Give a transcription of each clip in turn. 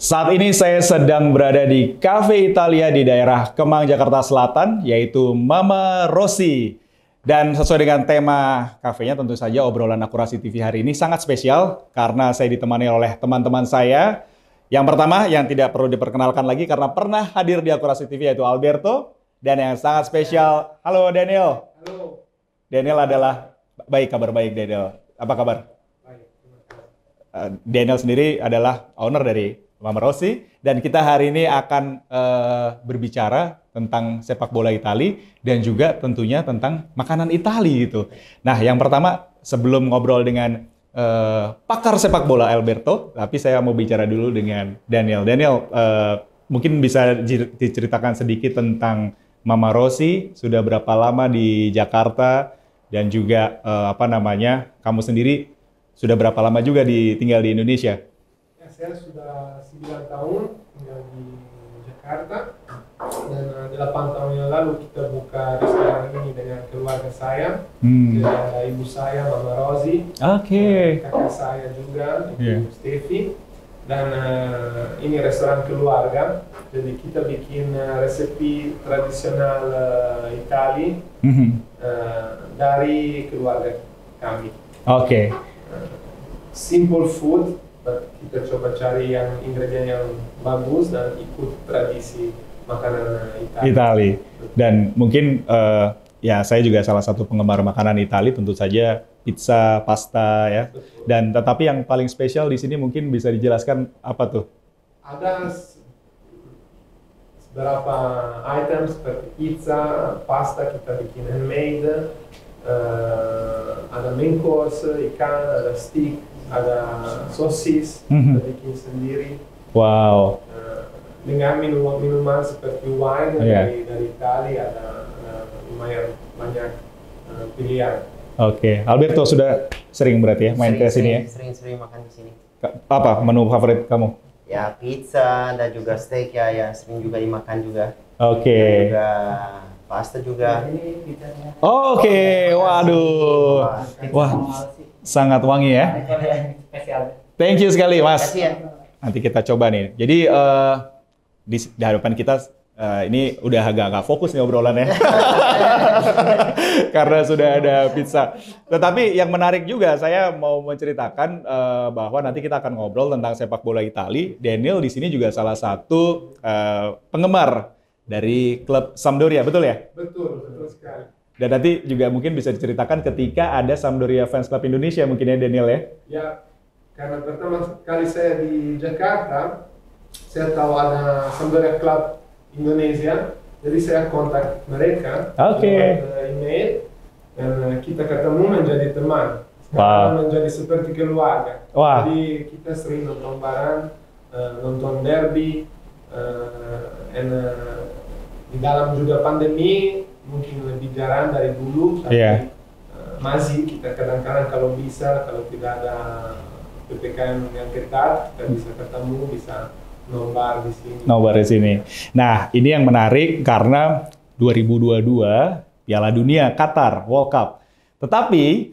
Saat ini saya sedang berada di Cafe Italia di daerah Kemang, Jakarta Selatan, yaitu Mama Rossi. Dan sesuai dengan tema kafenya, tentu saja obrolan Akurasi TV hari ini sangat spesial karena saya ditemani oleh teman-teman saya. Yang pertama, yang tidak perlu diperkenalkan lagi karena pernah hadir di Akurasi TV, yaitu Alberto. Dan yang sangat spesial, halo Daniel. Halo. Daniel adalah, baik, kabar baik Daniel. Apa kabar? Baik, terima kasih. Daniel sendiri adalah owner dari Mama Rossi, dan kita hari ini akan berbicara tentang sepak bola Itali dan juga tentunya tentang makanan Itali gitu. Nah, yang pertama sebelum ngobrol dengan pakar sepak bola Alberto, tapi saya mau bicara dulu dengan Daniel. Daniel, mungkin bisa diceritakan sedikit tentang Mama Rossi, sudah berapa lama di Jakarta, dan juga kamu sendiri sudah berapa lama juga tinggal di Indonesia? Ya, saya sudah 9 tahun tinggal di Jakarta dan 8 tahun yang lalu kita buka restoran ini dengan keluarga saya. Jadi ada ibu saya, Mama Rossi, kakak saya juga, Ibu Stefi, dan ini restoran keluarga. Jadi kita bikin resepi tradisional Itali dari keluarga kami. Simple food, kita coba cari yang ingredient yang bagus dan ikut tradisi makanan Itali. Dan mungkin ya saya juga salah satu penggemar makanan Itali, tentu saja pizza, pasta ya. Betul. Dan tetapi yang paling spesial di sini mungkin bisa dijelaskan apa tuh? Ada beberapa item seperti pizza, pasta kita bikin handmade, ada main course, ikan, ada steak, ada sosis, kita bikin sendiri. Wow. Dengan minuman seperti wine dari Itali, ada lumayan banyak pilihan. Alberto sudah sering berarti ya main ke sini ya? Sering makan di sini. Apa menu favorit kamu? Ya pizza dan juga steak ya sering juga dimakan juga. Dan juga pasta juga. Waduh. Wah, sangat wangi ya. Thank you sekali Mas. Kasih ya. Nanti kita coba nih. Jadi di hadapan kita ini udah agak fokus nih obrolannya. Karena sudah ada pizza. Tetapi yang menarik juga saya mau menceritakan bahwa nanti kita akan ngobrol tentang sepak bola Itali. Daniel di sini juga salah satu penggemar dari klub Sampdoria, betul ya? Betul sekali. Dan nanti juga mungkin bisa diceritakan ketika ada Sampdoria Fans Club Indonesia mungkin ya Daniel ya? Ya, karena pertama kali saya di Jakarta, saya tahu ada Sampdoria Club Indonesia, jadi saya kontak mereka lewat email dan kita ketemu menjadi teman. Sekarang menjadi seperti keluarga. Jadi kita sering nonton bareng, nonton derby, dan di dalam juga pandemi mungkin lebih jarang dari dulu, tapi masih kita kadang-kadang kalau bisa, kalau tidak ada PPKM yang ketat, kita bisa ketemu, bisa nobar di sini. Nah, ini yang menarik karena 2022 Piala Dunia Qatar World Cup. Tetapi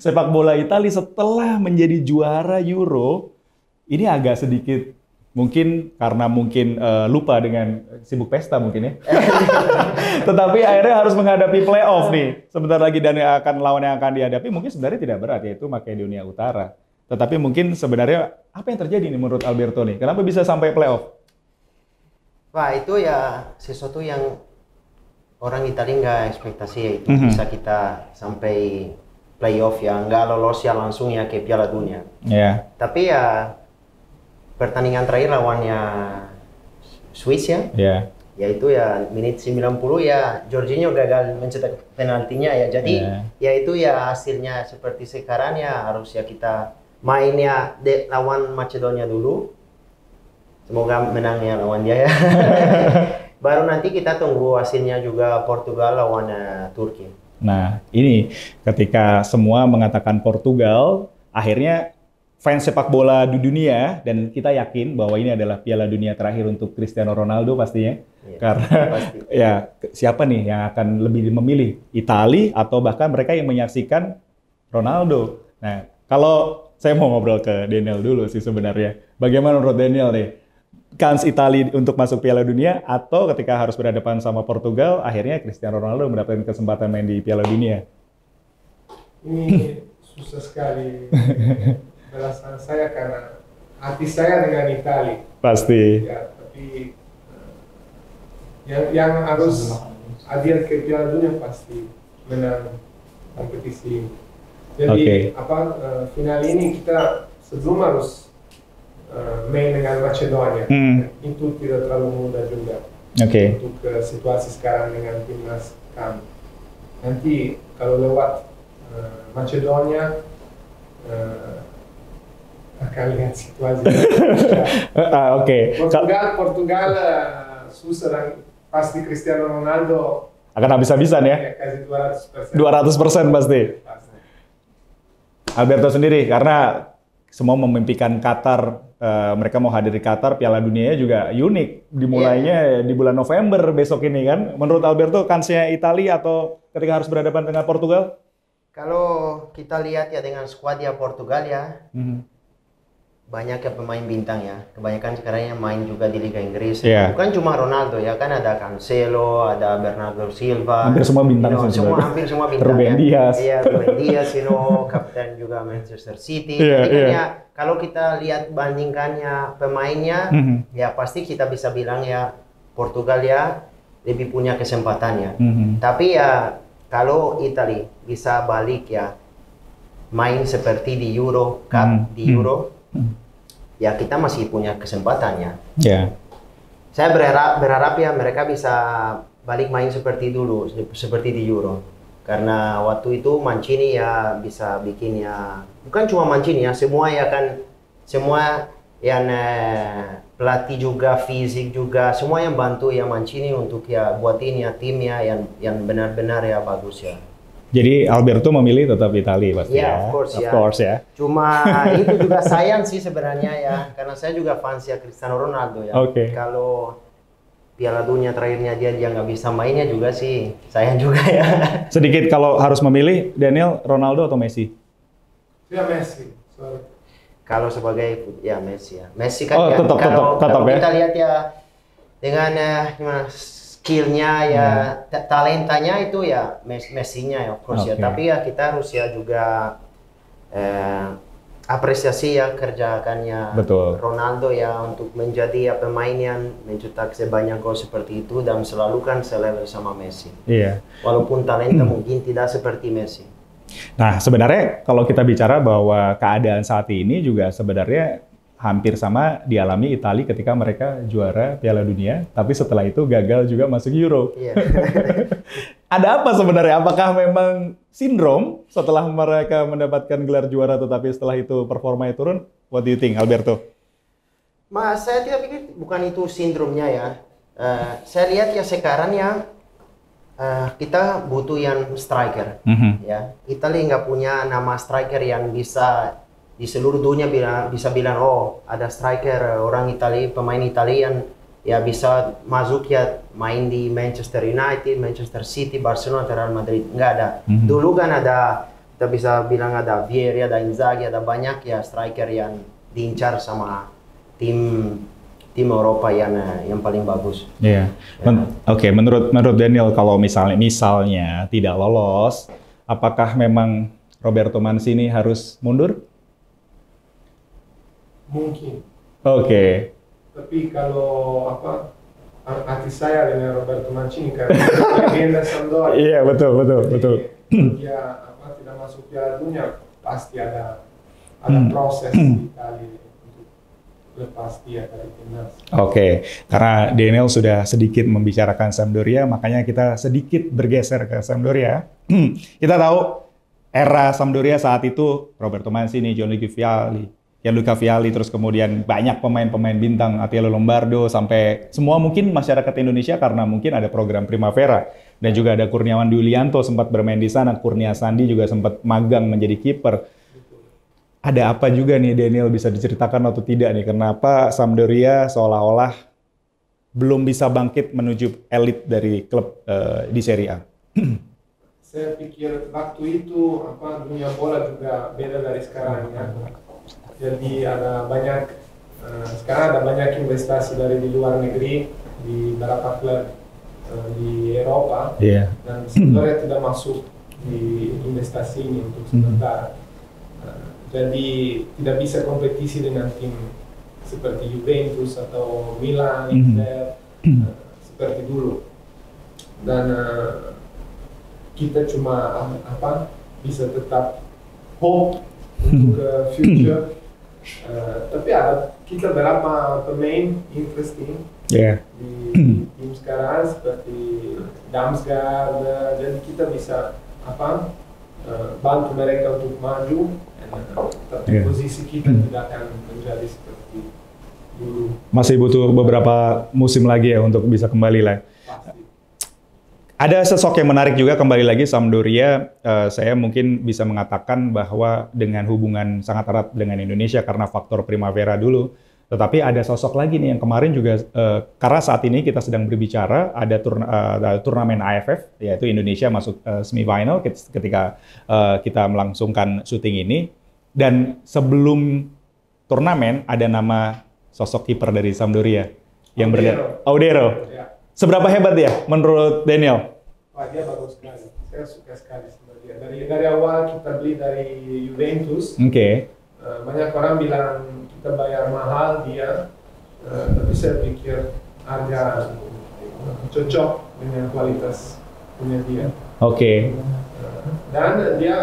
sepak bola Italia setelah menjadi juara Euro ini agak sedikit mungkin karena lupa dengan sibuk pesta mungkin ya. Tetapi akhirnya harus menghadapi playoff nih. Sebentar lagi dan lawan yang akan dihadapi mungkin sebenarnya tidak berat, yaitu Makedonia Utara. Tetapi mungkin sebenarnya apa yang terjadi nih menurut Alberto nih? Kenapa bisa sampai playoff? Wah, itu ya sesuatu yang orang Italia nggak ekspektasi ya, itu bisa kita sampai playoff ya, nggak lolos ya langsung ya ke Piala Dunia. Tapi ya pertandingan terakhir lawannya Swiss ya. Ya itu ya menit 90 ya Jorginho gagal mencetak penaltinya ya. Jadi ya itu ya hasilnya seperti sekarang ya harus ya kita mainnya lawan Macedonia dulu, semoga menang ya lawan dia ya. Baru nanti kita tunggu hasilnya juga Portugal lawan Turki. Nah ini ketika semua mengatakan Portugal, akhirnya fans sepak bola di dunia dan kita yakin bahwa ini adalah Piala Dunia terakhir untuk Cristiano Ronaldo pastinya. Karena pasti. Ya siapa nih yang akan lebih memilih, Italia atau bahkan mereka yang menyaksikan Ronaldo. Nah kalau saya mau ngobrol ke Daniel dulu sih sebenarnya. Bagaimana menurut Daniel nih? Kans Italia untuk masuk Piala Dunia atau ketika harus berhadapan sama Portugal, akhirnya Cristiano Ronaldo mendapatkan kesempatan main di Piala Dunia? Ini susah sekali belasan saya karena hati saya dengan Italia. Pasti. Ya, tapi yang harus hadir ke Piala Dunia pasti menang kompetisi. Jadi final ini kita sebelum harus main dengan Macedonia. Itu tidak terlalu mudah juga untuk situasi sekarang dengan timnas kami. Nanti kalau lewat Macedonia akan lihat situasi. Portugal susah dan pasti Cristiano Ronaldo akan habis-habisan ya? Kasih 200%. 200% pasti. Alberto sendiri, karena semua memimpikan Qatar, mereka mau hadir di Qatar, Piala Dunia juga unik. Dimulainya di bulan November besok ini kan. Menurut Alberto, kansnya Italia atau ketika harus berhadapan dengan Portugal? Kalau kita lihat ya dengan skuad ya Portugal ya, banyak ya pemain bintang ya. Kebanyakan sekarang yang main juga di Liga Inggris. Bukan cuma Ronaldo ya, kan ada Cancelo, ada Bernardo Silva. Hampir semua bintang. Hampir semua bintang. Ruben Dias. Iya, Ruben Dias, kapten juga Manchester City. Jadi kan ya, kalau kita lihat bandingkannya pemainnya, ya pasti kita bisa bilang ya Portugal ya lebih punya kesempatan ya. Tapi ya kalau Italia bisa balik ya main seperti di Euro Cup, di Euro, ya kita masih punya kesempatan ya. Saya berharap ya mereka bisa balik main seperti dulu, seperti di Euro. Karena waktu itu Mancini ya bisa bikin ya, bukan cuma Mancini ya, semua ya kan, semua yang pelatih juga, fisik juga, semua yang bantu ya Mancini untuk ya buatin ya timnya yang benar-benar ya bagus ya. Jadi Alberto memilih tetap Italia pasti ya? Of course ya. Cuma itu juga sayang sih sebenarnya ya, karena saya juga fans ya Cristiano Ronaldo ya. Kalau Piala Dunia terakhirnya dia nggak bisa mainnya juga sih, sayang juga ya. Sedikit kalau harus memilih, Daniel, Ronaldo atau Messi? Ya Messi, sorry. Kalau sebagai ya Messi ya. Messi kan tetap kita lihat ya dengan skillnya ya, talentanya itu ya Messi-nya ya, of course ya. Tapi ya kita harus ya juga apresiasi ya kerjakannya Ronaldo ya untuk menjadi ya pemain yang mencetak sebanyak gol seperti itu dan selalu kan selevel sama Messi. Walaupun talenta mungkin tidak seperti Messi. Nah, sebenarnya kalau kita bicara bahwa keadaan saat ini juga sebenarnya hampir sama dialami Italia ketika mereka juara Piala Dunia, tapi setelah itu gagal juga masuk Euro. Ada apa sebenarnya? Apakah memang sindrom setelah mereka mendapatkan gelar juara tetapi setelah itu performanya turun? What do you think, Alberto? Mas, saya tidak pikir bukan itu sindromnya ya. Saya lihat ya sekarang ya kita butuh yang striker. Ya, Italia nggak punya nama striker yang bisa di seluruh dunia bisa bilang oh ada striker orang Italia, pemain Italia ya bisa masuk ya main di Manchester United, Manchester City, Barcelona, Real Madrid. Nggak ada. Dulu kan ada, kita bisa bilang ada Vieri, ada Inzaghi, ada banyak ya striker yang diincar sama tim Eropa yang paling bagus. Oke, menurut Daniel kalau misalnya tidak lolos, apakah memang Roberto Mancini harus mundur? Mungkin. Tapi kalau hati saya dengan Roberto Mancini karena legenda Sampdoria. Iya, betul. Dia tidak masuk Piala Dunia pasti ada proses di Italia untuk lepas dia dari timnas. Karena Daniel sudah sedikit membicarakan Sampdoria, makanya kita sedikit bergeser ke Sampdoria. Kita tahu era Sampdoria saat itu Roberto Mancini, Gianluca Vialli, terus kemudian banyak pemain-pemain bintang, Attilio Lombardo, sampai semua mungkin masyarakat Indonesia karena mungkin ada program Primavera. Dan juga ada Kurniawan Dulianto sempat bermain di sana, Kurnia Sandi juga sempat magang menjadi kiper. Ada apa juga nih Daniel, bisa diceritakan atau tidak nih, kenapa Sampdoria seolah-olah belum bisa bangkit menuju elit dari klub di Serie A? Saya pikir waktu itu dunia bola juga beda dari sekarang ya. Jadi ada banyak sekarang ada banyak investasi dari di luar negeri di beberapa klub di Eropa dan Sampdoria tidak masuk di investasi ini untuk sementara. Jadi tidak bisa kompetisi dengan tim seperti Juventus atau Milan, Inter seperti dulu. Dan kita cuma bisa tetap hope untuk future. Tapi ada kita berapa pemain interesting di tim sekarang seperti Damsgaard, jadi kita bisa bantu mereka untuk maju. Tapi posisi kita tidak akan menjadi seperti dulu. Masih butuh beberapa musim lagi ya untuk bisa kembali lah. Ada sosok yang menarik juga kembali lagi Sampdoria, saya mungkin bisa mengatakan bahwa dengan hubungan sangat erat dengan Indonesia karena faktor Primavera dulu, tetapi ada sosok lagi nih yang kemarin juga, karena saat ini kita sedang berbicara, ada turnamen AFF, yaitu Indonesia masuk semifinal ketika kita melangsungkan syuting ini, dan sebelum turnamen ada nama sosok kiper dari Sampdoria, yang Audero. Seberapa hebat dia menurut Daniel? Wah, dia bagus sekali. Saya suka sekali sama dia. Dari awal kita beli dari Juventus. Banyak orang bilang kita bayar mahal dia, tapi saya pikir harga cocok dengan kualitas punya dia. Dan dia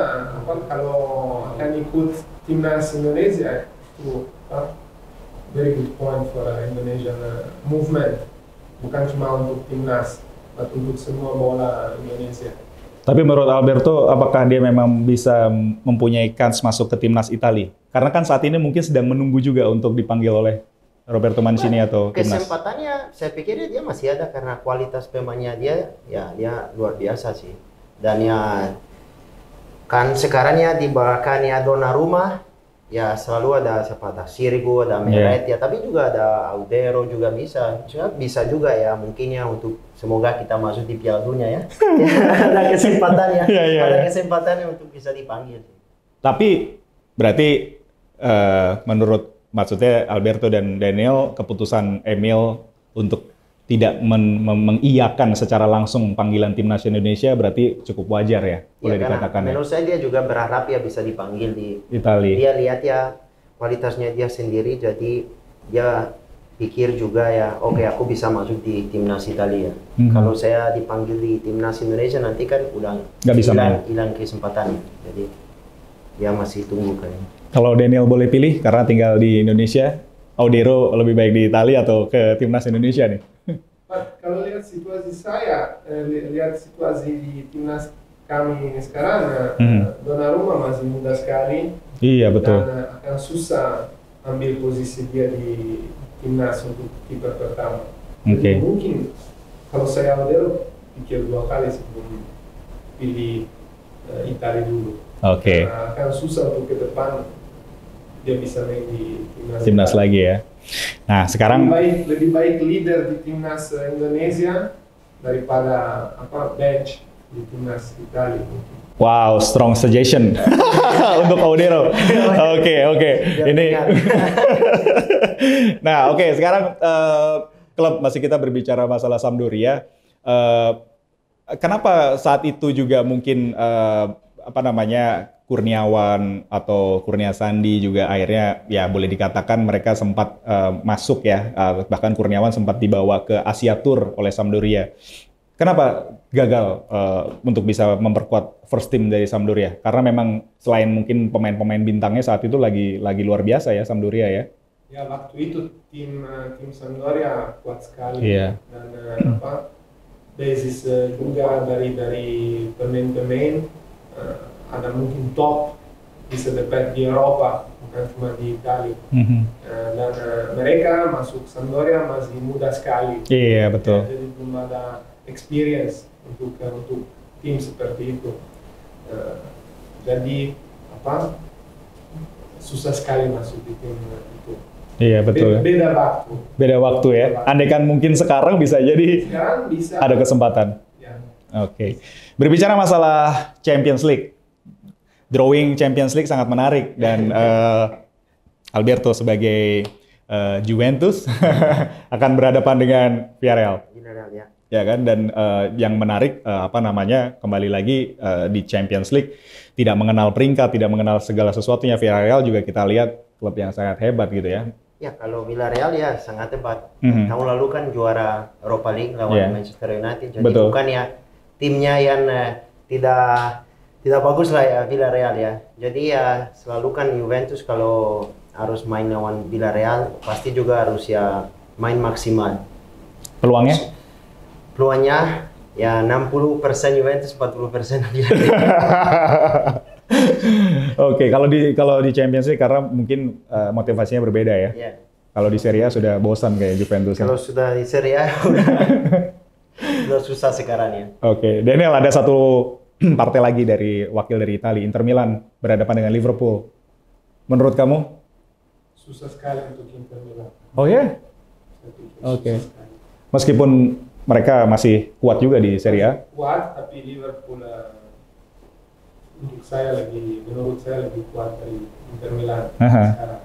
kalau akan ikut timnas Indonesia itu very good point for Indonesian movement. Bukan cuma untuk timnas, tapi untuk semua bola Indonesia. Tapi menurut Alberto, apakah dia memang bisa mempunyai kans masuk ke timnas Italia? Karena kan saat ini mungkin sedang menunggu juga untuk dipanggil oleh Roberto Mancini atau timnas. Kesempatannya, saya pikir dia masih ada karena kualitas pemainnya dia luar biasa sih. Dan ya kan sekarang ya di belakangnya Donnarumma, ya selalu ada Sirigu, ada Meret ya, tapi juga ada Audero juga bisa juga ya mungkin ya untuk semoga kita masuk di Piala Dunia ya. Ada kesempatannya, ada kesempatannya untuk bisa dipanggil. Tapi berarti menurut maksudnya Alberto dan Daniel, keputusan Emil untuk tidak mengiyakan secara langsung panggilan timnas Indonesia berarti cukup wajar ya, boleh dikatakan. Menurut saya dia juga berharap ya bisa dipanggil di Italia. Dia lihat ya kualitasnya dia sendiri, jadi dia pikir juga ya, oke, aku bisa masuk di timnas Italia. Kalau saya dipanggil di timnas Indonesia nanti kan udah hilang kesempatan. Jadi dia masih tunggu kayaknya. Kalau Daniel boleh pilih karena tinggal di Indonesia, Audero lebih baik di Italia atau ke timnas Indonesia nih? Kalau lihat situasi saya, lihat situasi di timnas kami sekarang, Donnarumma masih muda sekali. Iya, betul. Dan akan susah ambil posisi dia di timnas untuk kiper pertama. Jadi mungkin kalau saya Audero pikir 2 kali sebelum pilih Italia dulu. Akan susah untuk ke depan dia bisa main di timnas lagi ya. Nah, sekarang lebih baik leader di timnas Indonesia daripada bench di timnas Italia. Wow, strong suggestion untuk Audero. Oke. Ini. Nah, sekarang klub masih kita berbicara masalah Sampdoria. Kenapa saat itu juga mungkin Kurniawan atau Kurnia Sandi juga akhirnya ya boleh dikatakan mereka sempat masuk ya, bahkan Kurniawan sempat dibawa ke Asia Tour oleh Sampdoria. Kenapa gagal untuk bisa memperkuat first team dari Sampdoria? Karena memang selain mungkin pemain-pemain bintangnya saat itu lagi luar biasa ya Sampdoria ya. Ya waktu itu tim Sampdoria kuat sekali dan basis juga dari pemain-pemain ada mungkin top bisa dapat di Eropa bukan cuma di Italia. Dan mereka masuk Sampdoria masih muda sekali. Iya betul. Jadi belum ada experience untuk tim seperti itu. Jadi susah sekali masuk di tim itu. Iya betul. Beda waktu ya. Andaikan mungkin sekarang bisa jadi ada kesempatan. Ya. Berbicara masalah Champions League. Drawing Champions League sangat menarik dan Alberto sebagai Juventus akan berhadapan dengan Villarreal. Villarreal ya. Ya kan, dan yang menarik kembali lagi di Champions League tidak mengenal peringkat, tidak mengenal segala sesuatunya. Villarreal juga kita lihat klub yang sangat hebat gitu ya. Ya, kalau Villarreal ya sangat hebat. Tahun lalu kan juara Europa League lawan Manchester United. Jadi bukan ya timnya yang tidak bagus lah ya Villarreal ya. Jadi ya selalu kan Juventus kalau harus main lawan Villarreal pasti juga harus ya main maksimal. Peluangnya? Peluangnya ya 60% Juventus, 40% Villarreal. Oke, kalau di Champions League karena mungkin motivasinya berbeda ya. Yeah. Kalau di Serie A sudah bosan kayak Juventus. Kalau sudah di Serie A udah susah sekarang ya. Oke, Daniel, ada satu partai lagi dari wakil dari Italia, Inter Milan berhadapan dengan Liverpool. Menurut kamu? Susah sekali untuk Inter Milan. Oh ya? Oke. Meskipun mereka masih kuat juga di Serie A. Kuat, tapi Liverpool menurut saya lebih kuat dari Inter Milan sekarang.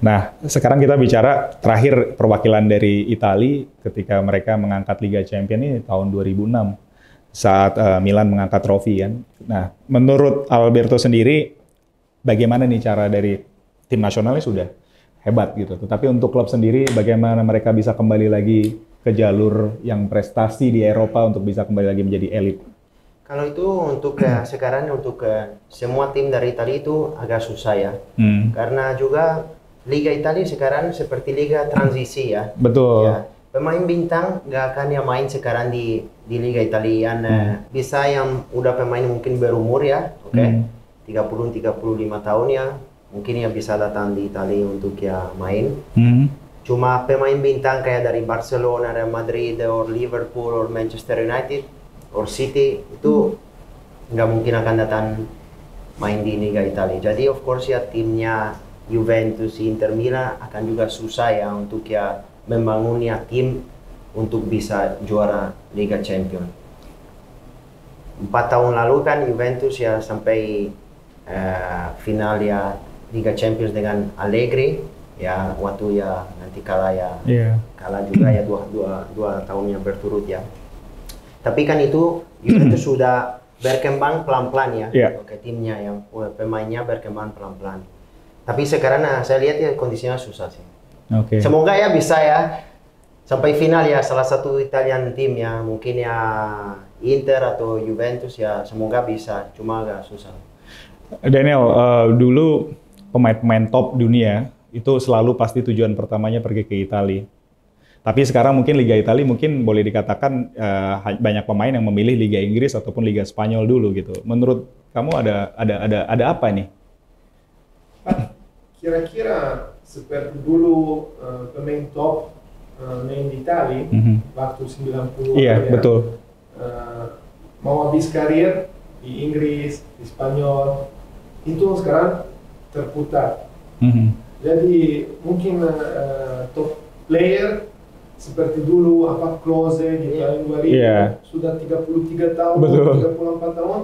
Nah, sekarang kita bicara terakhir perwakilan dari Italia ketika mereka mengangkat Liga Champions ini tahun 2006 saat Milan mengangkat trofi kan. Nah, menurut Alberto sendiri bagaimana nih cara dari tim nasionalnya sudah hebat gitu. Tetapi untuk klub sendiri bagaimana mereka bisa kembali lagi ke jalur yang prestasi di Eropa untuk bisa kembali lagi menjadi elit? Kalau itu untuk sekarang untuk semua tim dari Italia itu agak susah ya. Karena juga Liga Italia sekarang seperti liga transisi ya. Betul. Ya, pemain bintang nggak akan yang main sekarang di Liga Italia. Bisa yang udah pemain mungkin berumur ya, 30-35 tahun ya, mungkin ya bisa datang di Italia untuk ya main. Cuma pemain bintang kayak dari Barcelona, Real Madrid, or Liverpool, or Manchester United, or City itu nggak mungkin akan datang main di Liga Italia. Jadi of course ya timnya Juventus, Inter Milan akan juga susah ya untuk ya membangun ya tim untuk bisa juara Liga Champions. 4 tahun lalu kan Juventus ya sampai final ya Liga Champions dengan Allegri ya, waktu ya nanti kalah juga ya dua tahun yang berturut ya. Tapi kan itu Juventus sudah berkembang pelan-pelan ya. Oke, timnya yang pemainnya berkembang pelan-pelan. Tapi sekarang saya lihat ya kondisinya susah sih. Semoga ya bisa ya sampai final ya salah satu Italian tim ya, mungkin ya Inter atau Juventus ya, semoga bisa, cuma agak susah. Daniel, dulu pemain-pemain top dunia itu selalu pasti tujuan pertamanya pergi ke Italia. Tapi sekarang mungkin Liga Italia mungkin boleh dikatakan banyak pemain yang memilih Liga Inggris ataupun Liga Spanyol dulu gitu. Menurut kamu ada apa nih? Kira-kira seperti dulu pemain top main di Italia waktu 90 ya, betul. Mau habis karir di Inggris, di Spanyol, itu sekarang terputar. Jadi mungkin top player seperti dulu Klose di tahun 2000 sudah 33 tahun, 34 tahun.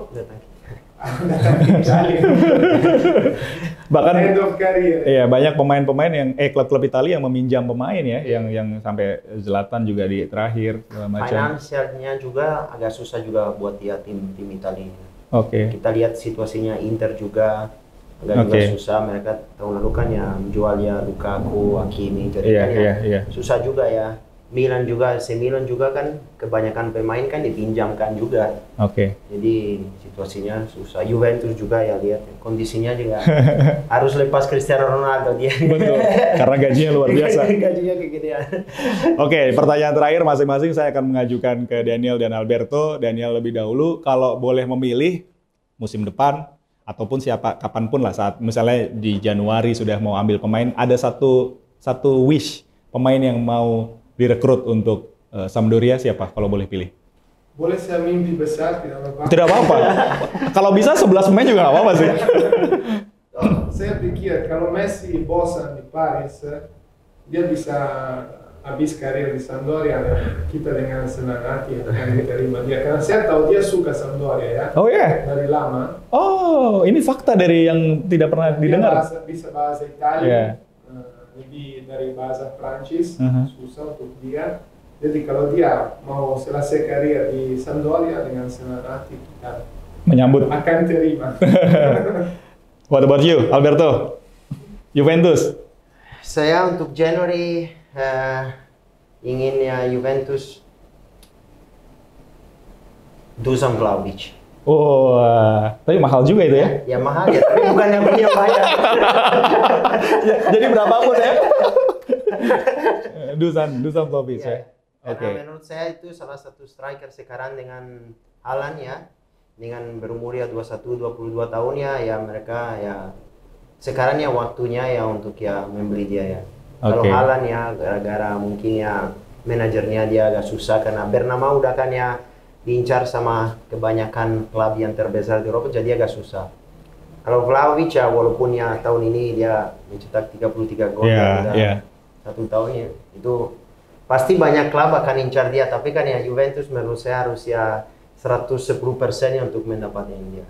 Bahkan end of career. Iya, banyak pemain-pemain yang klub-klub Italia yang meminjam pemain ya, yang sampai Zlatan juga di terakhir macam. Finansialnya juga agak susah juga buat dia tim Italia. Kita lihat situasinya Inter juga agak susah, mereka tahun lalu kan ya menjual ya Lukaku, Hakimi, jadi susah juga ya. Milan juga, AC Milan juga kan kebanyakan pemain kan dipinjamkan juga. Jadi situasinya susah. Juventus juga ya lihat kondisinya juga harus lepas Cristiano Ronaldo dia. Betul. Karena gajinya luar biasa. Gajinya kegedean. Pertanyaan terakhir masing-masing saya akan mengajukan ke Daniel dan Alberto. Daniel lebih dahulu, kalau boleh memilih musim depan ataupun kapanpun lah, saat misalnya di Januari sudah mau ambil pemain, ada satu wish pemain yang mau direkrut untuk Sampdoria siapa kalau boleh pilih? Boleh saya mimpi besar, tidak apa-apa. Tidak apa-apa. Kalau bisa 11 pemain juga nggak apa-apa sih. Saya pikir kalau Messi bosan di Paris, dia bisa habis karir di Sampdoria, kita dengan senang hati akan diterima dia. Karena saya tahu dia suka Sampdoria ya. Oh ya? Dari lama. Oh, ini fakta dari yang tidak pernah didengar. Dia bisa bahasa Italia, lebih dari bahasa Prancis, susah untuk dia. Jadi kalau dia mau selesai karir di Sampdoria dengan senang hati kita menyambut. Akan terima. What about you, Alberto? Juventus? Saya untuk Januari ingin ya Juventus Dusan Vlahovic. Oh, tapi mahal juga itu ya? Ya mahal ya, tapi bukan yang punya bayar. Jadi berapapun ya? Dusan Vlahovic ya. Karena menurut saya itu salah satu striker sekarang dengan Haaland ya, dengan berumur ya 21-22 tahun ya mereka ya sekarang ya waktunya ya untuk ya membeli dia ya. Kalau Haaland ya gara-gara mungkin ya manajernya dia agak susah karena Bernabeu udah kan ya diincar sama kebanyakan klub yang terbesar di Eropa jadi agak susah. Kalau Vlahovic ya walaupun ya tahun ini dia mencetak 33 gol satu tahun ya itu pasti banyak klub akan incar dia, tapi kan ya Juventus menurut saya harus ya 110% ya untuk mendapatkan dia.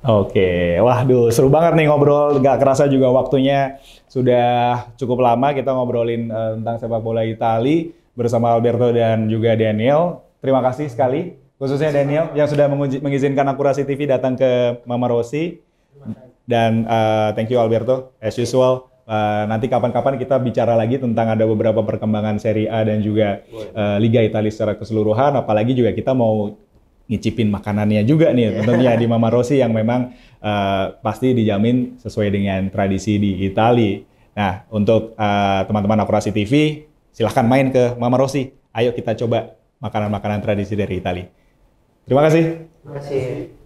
Oke, waduh seru banget nih ngobrol, gak kerasa juga waktunya sudah cukup lama kita ngobrolin tentang sepak bola Italia bersama Alberto dan juga Daniel. Terima kasih sekali, khususnya Daniel yang sudah mengizinkan Akurasi TV datang ke Mama Rossi. Dan thank you Alberto, as usual. Nanti kapan-kapan kita bicara lagi tentang ada beberapa perkembangan Serie A dan juga Liga Italia secara keseluruhan, apalagi juga kita mau ngicipin makanannya juga nih tentunya di Mama Rossi yang memang pasti dijamin sesuai dengan tradisi di Italia. Nah, untuk teman-teman Akurasi TV, silahkan main ke Mama Rossi. Ayo kita coba makanan-makanan tradisi dari Italia. Terima kasih. Terima kasih.